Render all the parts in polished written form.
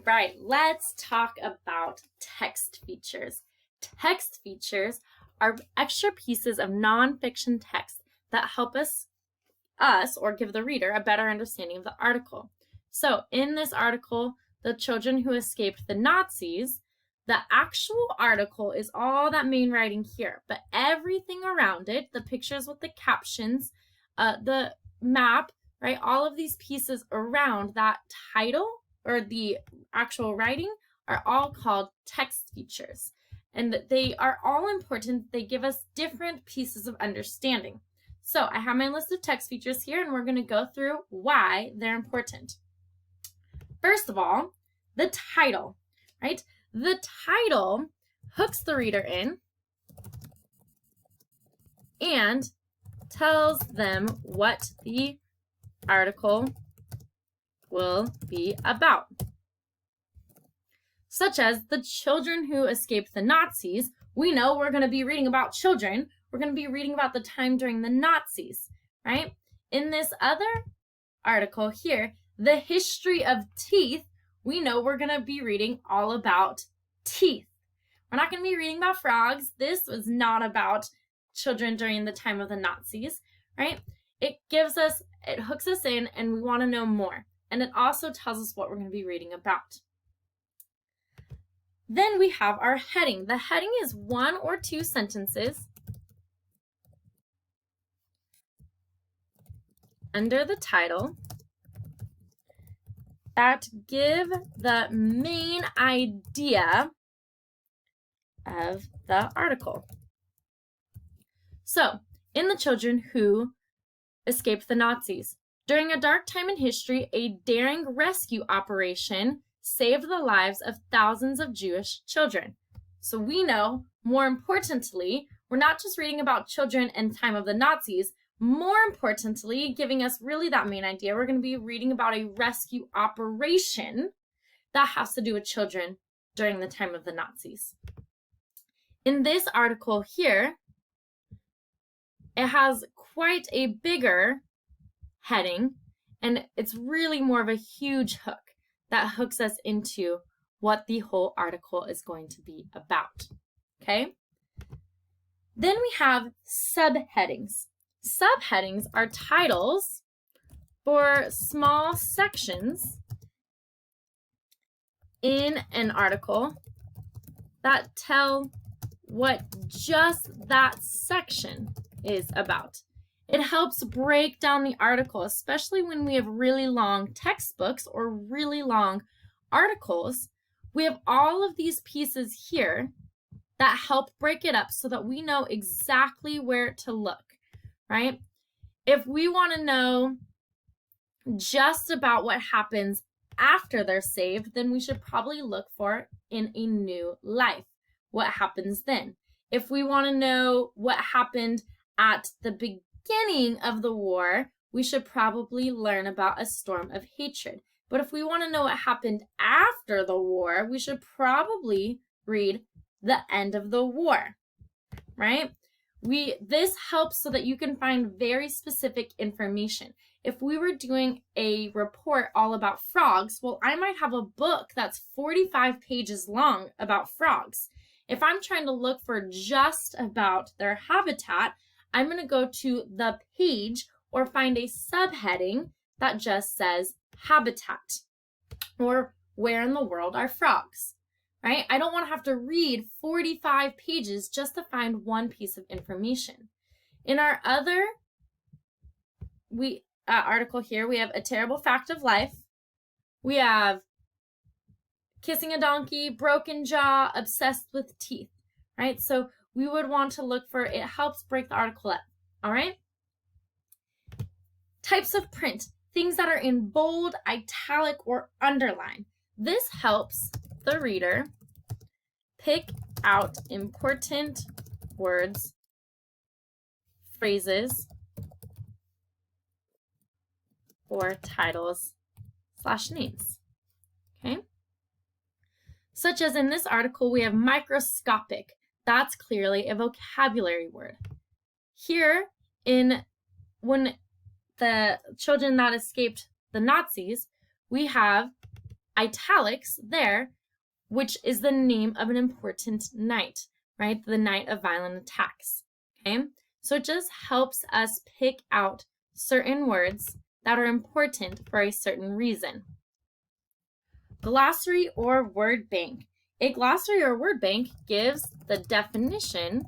right, let's talk about text features. Text features are extra pieces of nonfiction text that help us or give the reader a better understanding of the article. So in this article, The Children Who Escaped the Nazis, the actual article is all that main writing here, but everything around it, the pictures with the captions, the map, right, all of these pieces around that title or the actual writing are all called text features. And they are all important. They give us different pieces of understanding. So I have my list of text features here, and we're going to go through why they're important. First of all, the title, right? The title hooks the reader in and tells them what the article will be about. Such as The Children Who Escaped the Nazis. We know we're going to be reading about children. We're going to be reading about the time during the Nazis, right? In this other article here, The History of Teeth, we know we're going to be reading all about teeth. We're not going to be reading about frogs. This was not about children during the time of the Nazis, right? It hooks us in, and we want to know more. And it also tells us what we're going to be reading about. Then we have our heading. The heading is 1 or 2 sentences under the title that give the main idea of the article. So, in The Children Who Escaped the Nazis, during a dark time in history, a daring rescue operation saved the lives of thousands of Jewish children. So we know, more importantly, we're not just reading about children and time of the Nazis. More importantly, giving us really that main idea, we're going to be reading about a rescue operation that has to do with children during the time of the Nazis. In this article here, it has quite a bigger heading, and it's really more of a huge hook that hooks us into what the whole article is going to be about, okay? Then we have subheadings. Subheadings are titles for small sections in an article that tell what just that section is about. It helps break down the article, especially when we have really long textbooks or really long articles. We have all of these pieces here that help break it up so that we know exactly where to look, right? If we want to know just about what happens after they're saved, then we should probably look for In a New Life. What happens then? If we want to know what happened at the beginning of the war, we should probably learn about A Storm of Hatred. But if we want to know what happened after the war, we should probably read The End of the War, right? This helps so that you can find very specific information. If we were doing a report all about frogs, well, I might have a book that's 45 pages long about frogs. If I'm trying to look for just about their habitat, I'm going to go to the page or find a subheading that just says habitat or where in the world are frogs, right? I don't want to have to read 45 pages just to find one piece of information. In our other article here, we have A Terrible Fact of Life. We have Kissing a Donkey, Broken Jaw, Obsessed with Teeth, right? So we would want to look for, it helps break the article up, all right? Types of print, things that are in bold, italic, or underline. This helps the reader pick out important words, phrases, or titles / names, okay? Such as in this article, we have microscopic. That's clearly a vocabulary word. Here, when the children that escaped the Nazis, we have italics there, which is the name of an important night, right? The night of violent attacks, okay? So it just helps us pick out certain words that are important for a certain reason. Glossary or word bank. A glossary or word bank gives the definition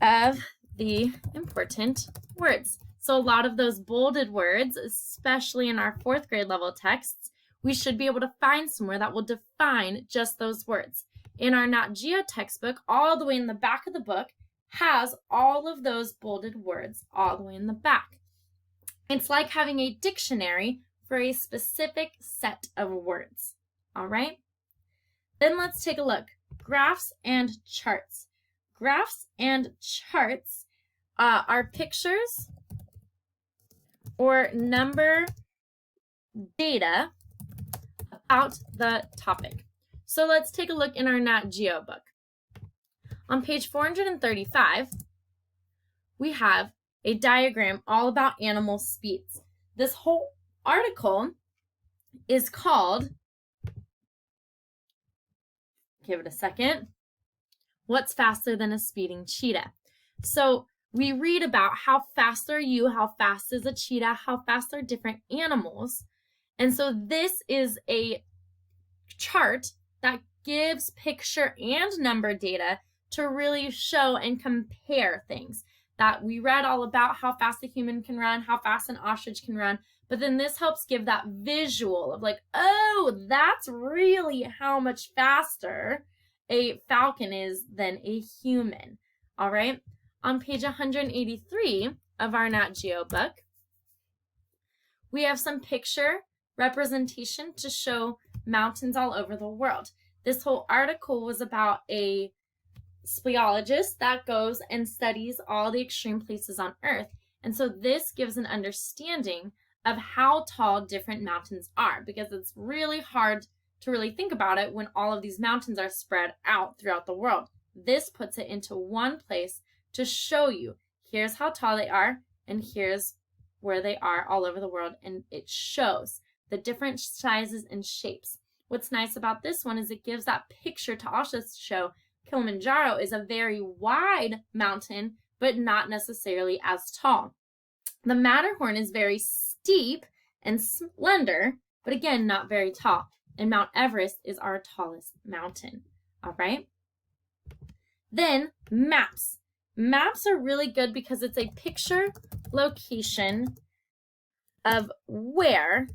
of the important words. So a lot of those bolded words, especially in our 4th grade level texts, we should be able to find somewhere that will define just those words. In our Nat Geo textbook, all the way in the back of the book, has all of those bolded words all the way in the back. It's like having a dictionary for a specific set of words, all right? Then let's take a look. Graphs and charts. Graphs and charts are pictures or number data about the topic. So let's take a look in our Nat Geo book. On page 435, we have a diagram all about animal speeds. This whole article is called, give it a second, What's Faster Than a Speeding Cheetah? So we read about how fast are you, how fast is a cheetah, how fast are different animals. And so this is a chart that gives picture and number data to really show and compare things. That we read all about how fast a human can run, how fast an ostrich can run, but then this helps give that visual of like, oh, that's really how much faster a falcon is than a human. All right. On page 183 of our Nat Geo book, we have some picture representation to show mountains all over the world. This whole article was about a speleologist that goes and studies all the extreme places on Earth. And so this gives an understanding of how tall different mountains are, because it's really hard to really think about it when all of these mountains are spread out throughout the world. This puts it into one place to show you, here's how tall they are, and here's where they are all over the world, and it shows the different sizes and shapes. What's nice about this one is it gives that picture to also show Kilimanjaro is a very wide mountain, but not necessarily as tall. The Matterhorn is very steep and slender, but again, not very tall. And Mount Everest is our tallest mountain, all right? Then maps. Maps are really good because it's a picture location of where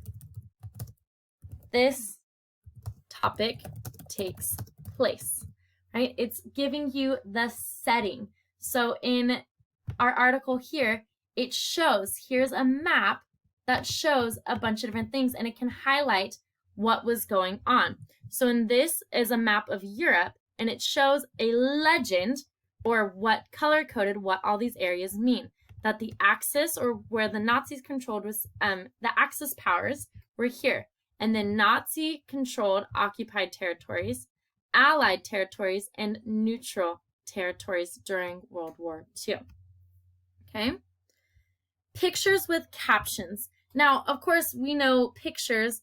this topic takes place, right? It's giving you the setting. So in our article here, it shows, here's a map that shows a bunch of different things, and it can highlight what was going on. So in this is a map of Europe, and it shows a legend or what color-coded what all these areas mean. That the Axis, or where the Nazis controlled, was the Axis powers were here, and then Nazi-controlled occupied territories, Allied territories, and neutral territories during World War II. Okay? Pictures with captions. Now, of course, we know pictures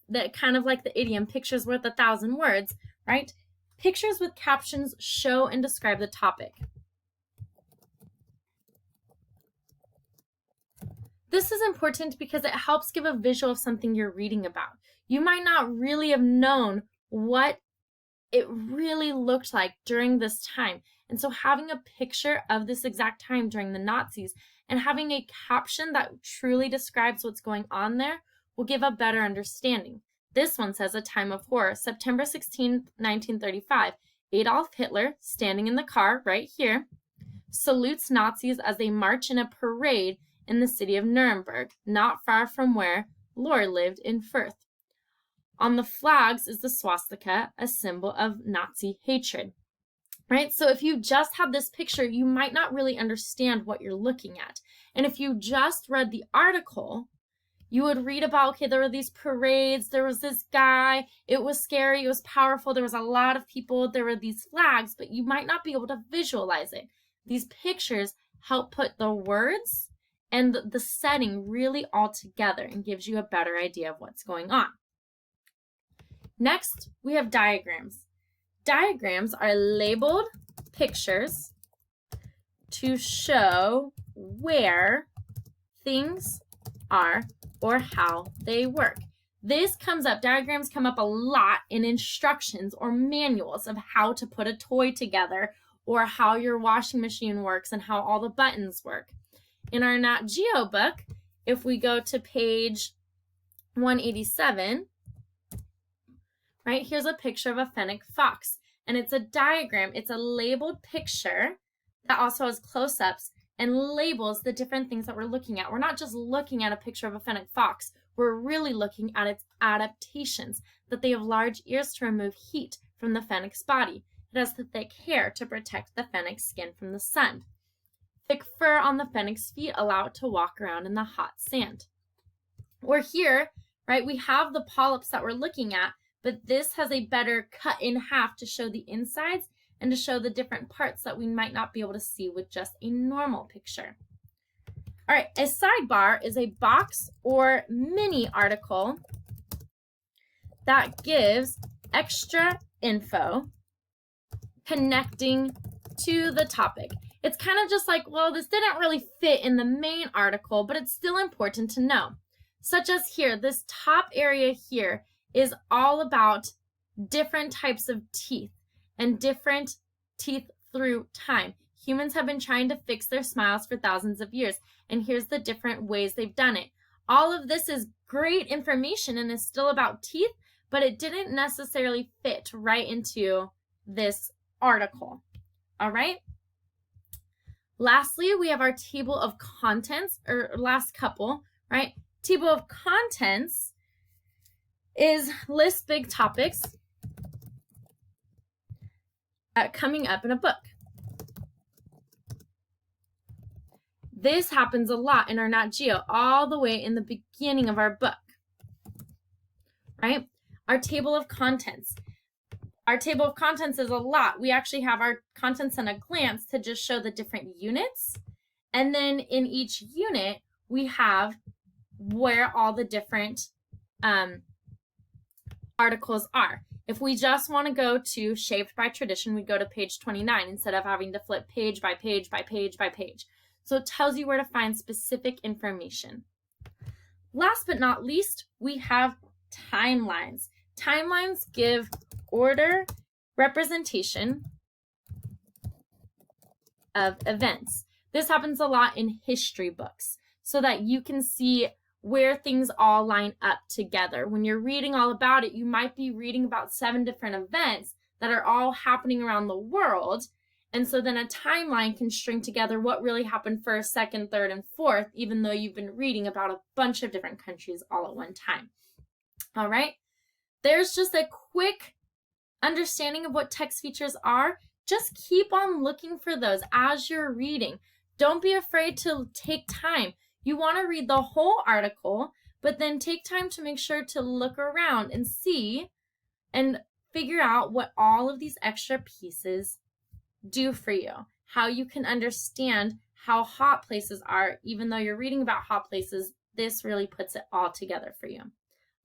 that kind of like the idiom, pictures worth 1,000 words, right? Pictures with captions show and describe the topic. This is important because it helps give a visual of something you're reading about. You might not really have known what it really looked like during this time. And so having a picture of this exact time during the Nazis and having a caption that truly describes what's going on there will give a better understanding. This one says a time of horror, September 16, 1935. Adolf Hitler, standing in the car right here, salutes Nazis as they march in a parade in the city of Nuremberg, not far from where Lohr lived in Fürth. On the flags is the swastika, a symbol of Nazi hatred. Right? So if you just have this picture, you might not really understand what you're looking at. And if you just read the article, you would read about, okay, there were these parades, there was this guy, it was scary, it was powerful, there was a lot of people, there were these flags, but you might not be able to visualize it. These pictures help put the words and the setting really all together and gives you a better idea of what's going on. Next, we have diagrams. Diagrams are labeled pictures to show where things are or how they work. This comes up, diagrams come up a lot in instructions or manuals of how to put a toy together or how your washing machine works and how all the buttons work. In our Nat Geo book, if we go to page 187, right, here's a picture of a fennec fox. And it's a diagram, it's a labeled picture that also has close-ups and labels the different things that we're looking at. We're not just looking at a picture of a fennec fox, we're really looking at its adaptations, that they have large ears to remove heat from the fennec's body. It has the thick hair to protect the fennec's skin from the sun. Thick fur on the fennec's feet allow it to walk around in the hot sand. Or here, right, we have the polyps that we're looking at, but this has a better cut in half to show the insides and to show the different parts that we might not be able to see with just a normal picture. All right, a sidebar is a box or mini article that gives extra info connecting to the topic. It's kind of just like, well, this didn't really fit in the main article, but it's still important to know. Such as here, this top area here is all about different types of teeth and different teeth through time. Humans have been trying to fix their smiles for thousands of years, and here's the different ways they've done it. All of this is great information and is still about teeth, but it didn't necessarily fit right into this article. All right? Lastly, we have our table of contents, or last couple, right? Table of contents lists big topics coming up in a book. This happens a lot in our Nat Geo, all the way in the beginning of our book, right? Our table of contents. Our table of contents is a lot. We actually have our contents in a glance to just show the different units. And then in each unit, we have where all the different articles are. If we just want to go to Shaped by Tradition, we go to page 29 instead of having to flip page by page by page by page. So it tells you where to find specific information. Last but not least, we have timelines. Timelines give order, representation of events. This happens a lot in history books so that you can see where things all line up together. When you're reading all about it, you might be reading about 7 different events that are all happening around the world. And so then a timeline can string together what really happened first, second, third, and fourth, even though you've been reading about a bunch of different countries all at one time. All right, there's just a quick understanding of what text features are. Just keep on looking for those as you're reading. Don't be afraid to take time. You want to read the whole article, but then take time to make sure to look around and see and figure out what all of these extra pieces do for you, how you can understand how hot places are. Even though you're reading about hot places, this really puts it all together for you.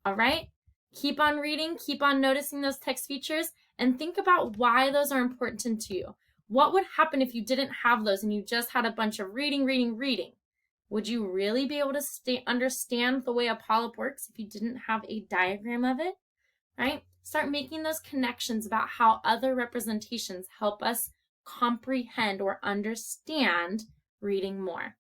All right, keep on reading, keep on noticing those text features, and think about why those are important to you. What would happen if you didn't have those and you just had a bunch of reading? Would you really be able to understand the way a polyp works if you didn't have a diagram of it, right? Start making those connections about how other representations help us comprehend or understand reading more.